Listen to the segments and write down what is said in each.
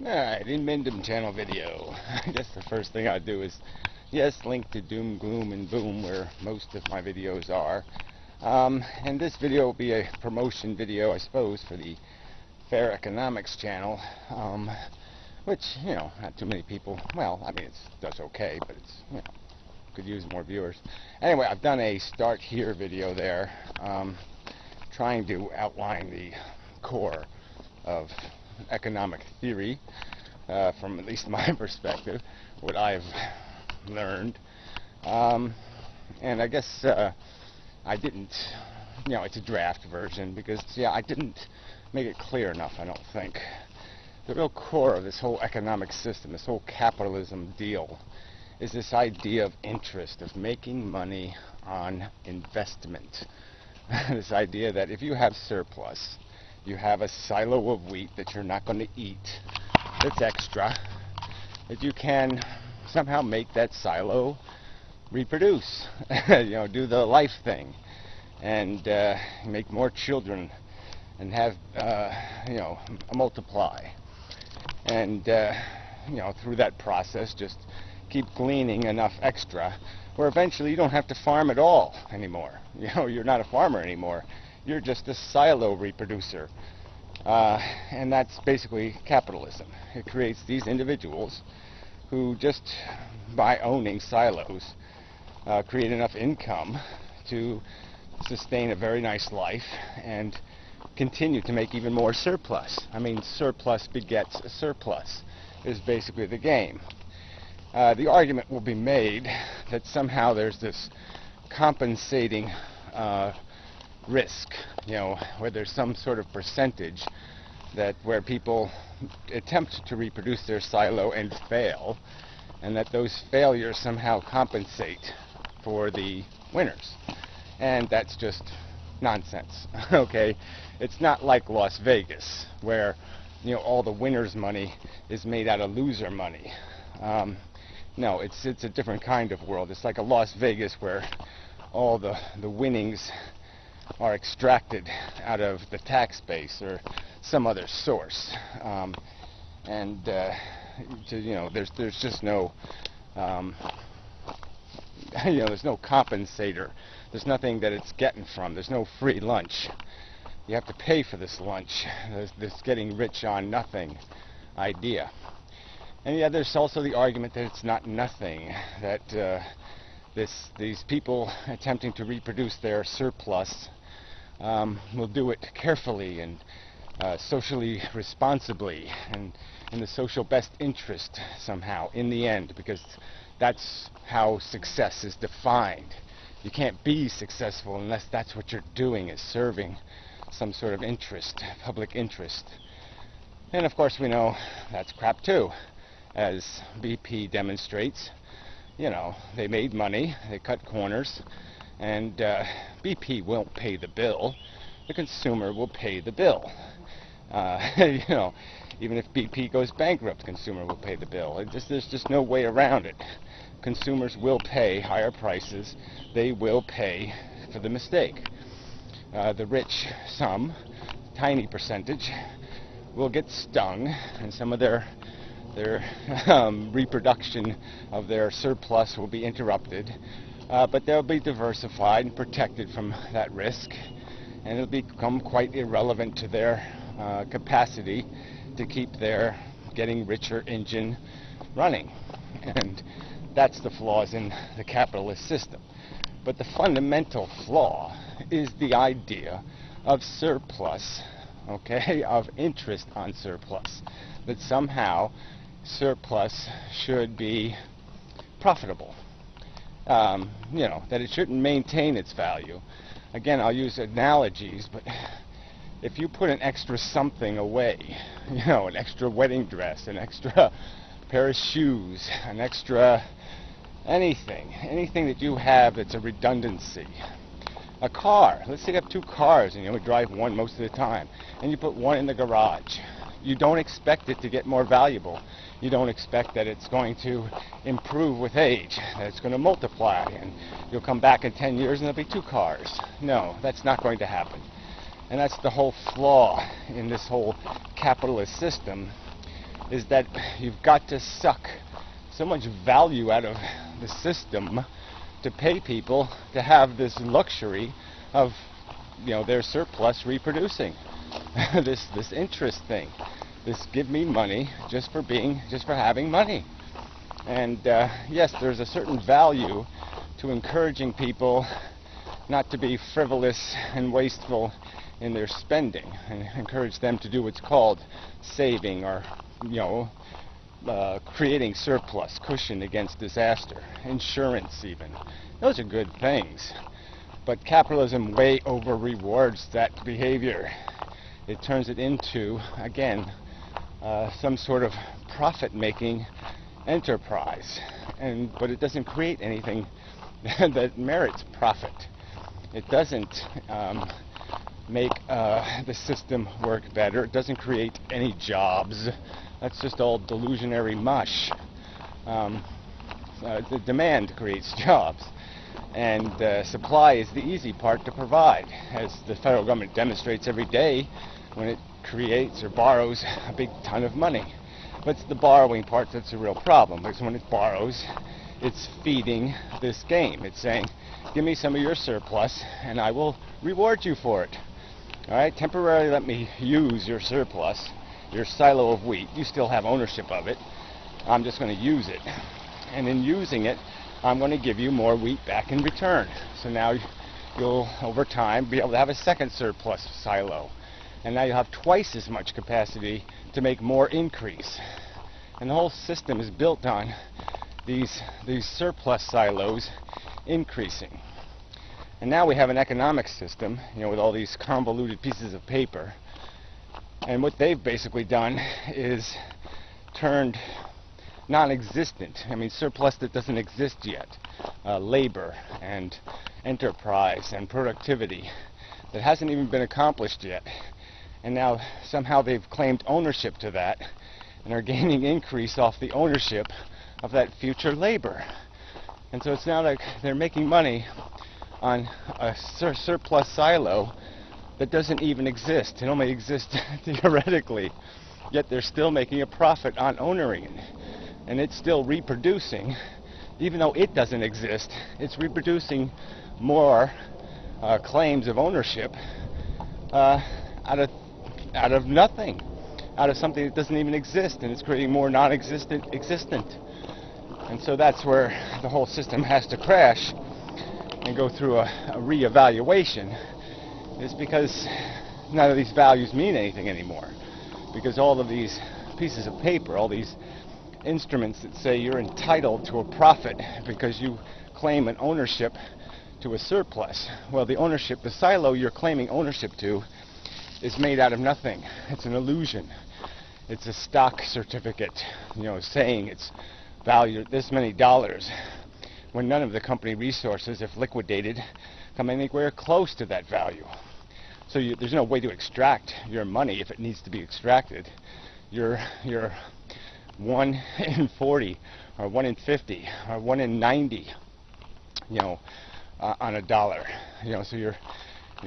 Alright, Inmendham channel video. I guess the first thing I do is, yes, link to Doom, Gloom, and Boom, where most of my videos are. And this video will be a promotion video, I suppose, for the Fair Economics channel, which, not too many people, well, I mean, it does okay, but it's, could use more viewers. Anyway, I've done a Start Here video there, trying to outline the core of economic theory, from at least my perspective, what I've learned. And I guess I didn't, it's a draft version because, I didn't make it clear enough, I don't think. The real core of this whole economic system, this whole capitalism deal, is this idea of interest, of making money on investment. This idea that if you have surplus, you have a silo of wheat that you're not going to eat, that's extra, that you can somehow make that silo reproduce, do the life thing, and make more children, and have, multiply. And, through that process, just keep gleaning enough extra, where eventually you don't have to farm at all anymore. You're not a farmer anymore. You're just a silo reproducer. And that's basically capitalism. It creates these individuals who just, by owning silos, create enough income to sustain a very nice life and continue to make even more surplus. I mean, surplus begets a surplus is basically the game. The argument will be made that somehow there's this compensating risk, where there's some sort of percentage that where people attempt to reproduce their silo and fail, and that those failures somehow compensate for the winners. And that's just nonsense. Okay, it's not like Las Vegas, where all the winners' money is made out of loser money. No, it's a different kind of world. It's like a Las Vegas where all the winnings are extracted out of the tax base or some other source, there's just no, there's no compensator. There's nothing that it's getting from. There's no free lunch. You have to pay for this lunch. This getting rich on nothing idea. And there's also the argument that it's not nothing, that these people attempting to reproduce their surplus will do it carefully and socially responsibly and in the social best interest somehow in the end, because that's how success is defined. You can't be successful unless that's what you're doing, is serving some sort of interest, public interest. And of course we know that's crap too, as BP demonstrates. They made money, they cut corners, and BP won't pay the bill. The consumer will pay the bill. Even if BP goes bankrupt, the consumer will pay the bill. There's just no way around it. Consumers will pay higher prices. They will pay for the mistake. The rich, some tiny percentage, will get stung, and some of their reproduction of their surplus will be interrupted, but they'll be diversified and protected from that risk, and it'll become quite irrelevant to their capacity to keep their getting richer engine running. And that's the flaws in the capitalist system. But the fundamental flaw is the idea of surplus, of interest on surplus, that somehow surplus should be profitable, that it shouldn't maintain its value. Again, I'll use analogies, but if you put an extra something away, an extra wedding dress, an extra pair of shoes, an extra anything that you have that's a redundancy. A car, let's say you have two cars and you only drive one most of the time, and you put one in the garage. You don't expect it to get more valuable. You don't expect that it's going to improve with age, that it's going to multiply, and you'll come back in 10 years and there'll be two cars. No, that's not going to happen. And that's the whole flaw in this whole capitalist system, is that you've got to suck so much value out of the system to pay people to have this luxury of, their surplus reproducing. this interest thing, this give me money just for having money. And yes, there's a certain value to encouraging people not to be frivolous and wasteful in their spending, and encourage them to do what's called saving, or creating surplus, cushion against disaster, insurance even. Those are good things. But capitalism way over rewards that behavior. It turns it into, again, some sort of profit-making enterprise. But it doesn't create anything that merits profit. It doesn't make the system work better. It doesn't create any jobs. That's just all delusionary mush. The demand creates jobs, and supply is the easy part to provide, as the federal government demonstrates every day when it creates or borrows a big ton of money. But it's the borrowing part that's a real problem, because when it borrows, it's feeding this game. It's saying, give me some of your surplus and I will reward you for it. All right, temporarily let me use your surplus, your silo of wheat. You still have ownership of it. I'm just going to use it. And in using it, I'm going to give you more wheat back in return. So now you'll, over time, be able to have a second surplus silo. And now you'll have twice as much capacity to make more increase. And the whole system is built on these surplus silos increasing. And now we have an economic system, with all these convoluted pieces of paper. And what they've basically done is turned non-existent, surplus that doesn't exist yet, labor and enterprise and productivity that hasn't even been accomplished yet. And now somehow they've claimed ownership to that and are gaining increase off the ownership of that future labor. And so it's now like they're making money on a surplus silo that doesn't even exist. It only exists theoretically, yet they're still making a profit on owning it. And it's still reproducing, even though it doesn't exist. It's reproducing more claims of ownership out of nothing, out of something that doesn't even exist, and it's creating more non-existent existent. And so that's where the whole system has to crash and go through a re-evaluation, is because none of these values mean anything anymore. Because all of these pieces of paper, all these instruments that say you're entitled to a profit because you claim an ownership to a surplus. Well, the ownership, the silo you're claiming ownership to, is made out of nothing. It's an illusion. It's a stock certificate, saying it's valued this many dollars, when none of the company resources, if liquidated, come anywhere close to that value. So there's no way to extract your money if it needs to be extracted. You're 1 in 40, or 1 in 50, or 1 in 90, on a dollar. So you're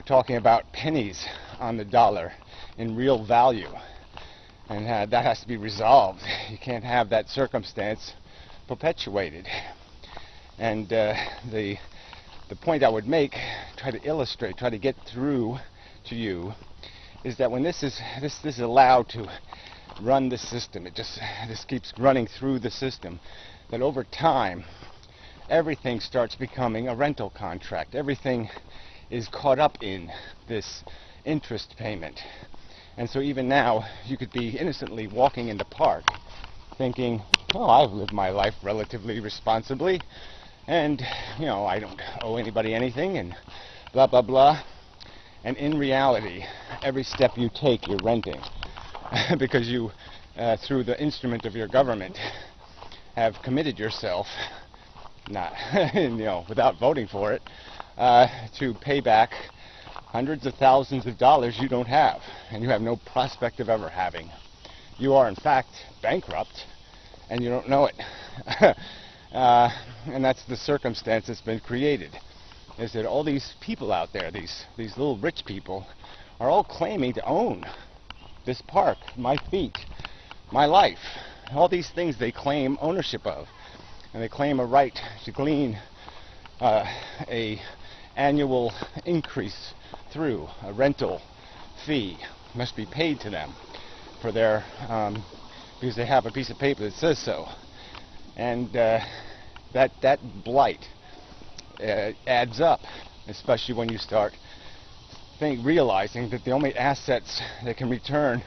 talking about pennies on the dollar in real value, and that has to be resolved. You can't have that circumstance perpetuated. And the point I would make, try to illustrate, try to get through to you, is that when this is allowed to run the system, this keeps running through the system, that over time everything starts becoming a rental contract. Everything is caught up in this interest payment. And so even now you could be innocently walking in the park thinking, oh, I've lived my life relatively responsibly, and I don't owe anybody anything, and blah blah blah. And in reality, every step you take, you're renting. Because you, through the instrument of your government, have committed yourself, not without voting for it, to pay back hundreds of thousands of dollars you don't have, and you have no prospect of ever having. You are in fact bankrupt, and you don't know it. And that's the circumstance that's been created, is that all these people out there, these little rich people, are all claiming to own this park, my feet, my life. All these things they claim ownership of, and they claim a right to glean a annual increase through a rental fee must be paid to them for their because they have a piece of paper that says so, and that blight adds up, especially when you start realizing that the only assets that can return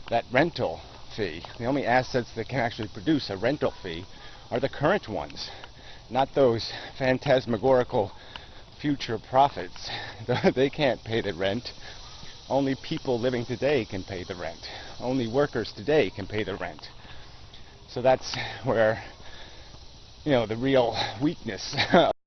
that rental fee, the only assets that can actually produce a rental fee, are the current ones, not those phantasmagorical future profits. They can't pay the rent. Only people living today can pay the rent. Only workers today can pay the rent. So that's where, the real weakness